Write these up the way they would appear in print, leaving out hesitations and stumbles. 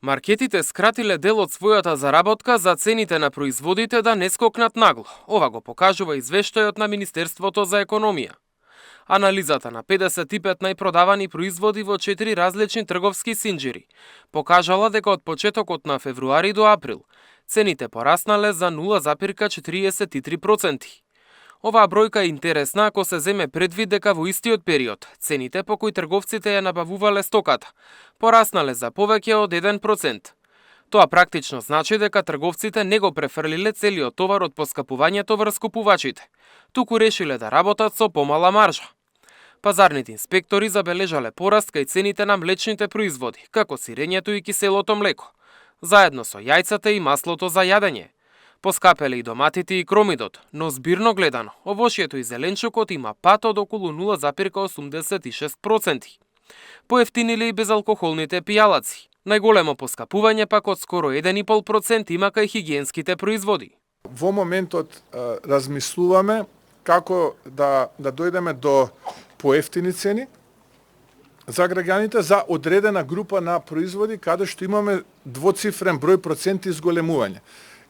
Маркетите скратиле дел од својата заработка за цените на производите да не скокнат нагло. Ова го покажува извештајот на Министерството за економија. Анализата на 55 најпродавани производи во 4 различни трговски синџири покажала дека од почетокот на февруари до април цените пораснале за 0,43%. Оваа бројка е интересна ако се земе предвид дека во истиот период цените по кои трговците ја набавувале стоката пораснале за повеќе од 1%. Тоа практично значи дека трговците не го префрлиле целиот товар од поскапувањето врз купувачите, туку решиле да работат со помала маржа. Пазарните инспектори забележале пораст кај цените на млечните производи, како сирењето и киселото млеко, заедно со јајцата и маслото за јадење. Поскапеле и доматите и кромидот, но збирно гледано, овошјето и зеленчукот има пат од околу 0,86%. Поевтиниле и безалкохолните пијалаци. Најголемо поскапување пак од скоро 1,5% има кај хигиенските производи. Во моментот размислуваме како да дојдеме до поевтини цени за граѓаните за одредена група на производи каде што имаме двоцифрен број проценти изголемување.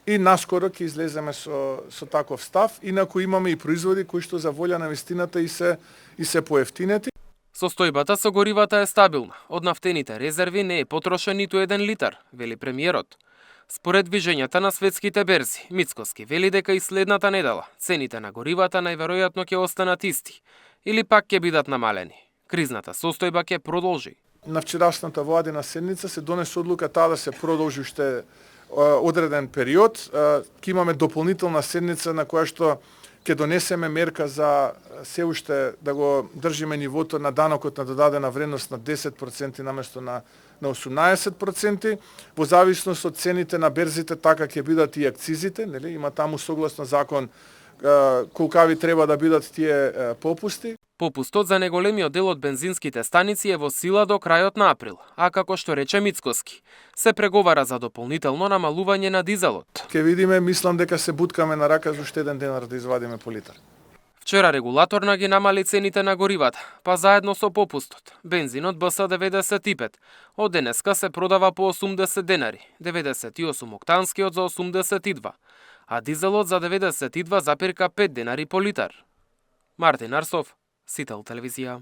И наскоро ќе излеземе со таков став, инаку имаме и производи кои што за волја на вистината и се поевтинети. Состојбата со горивата е стабилна. Од нафтените резерви не е потрошен ниту 1 литар, вели премиерот. Според движењата на светските берзи, Мицкоски вели дека и следната недела цените на горивата најверојатно ќе останат исти или пак ќе бидат намалени. Кризната состојба ќе продолжи. На вчерашната владина седница се донесе одлука таа да се продолжи уште одреден период. Ќе имаме дополнителна седница на која што ќе донесеме мерка за се уште да го држиме нивото на данокот на додадена вредност на 10% наместо на 18%. Во зависност од цените на берзите така ќе бидат и акцизите, нели? Има таму согласно закон колкави треба да бидат тие попусти. Попустот за неголемиот дел од бензинските станици е во сила до крајот на април, а како што рече Мицкоски, се преговара за дополнително намалување на дизелот. Ке видиме, мислам дека се буткаме на рака за уште 1 денар да извадиме по литар. Вчера регулаторна ги намали цените на горивата, па заедно со попустот. Бензинот БС-95 од денеска се продава по 80 денари, 98 октанскиот за 82, а дизелот за 92,5 денари по литар. Мартин Арсов, Сител телевизија.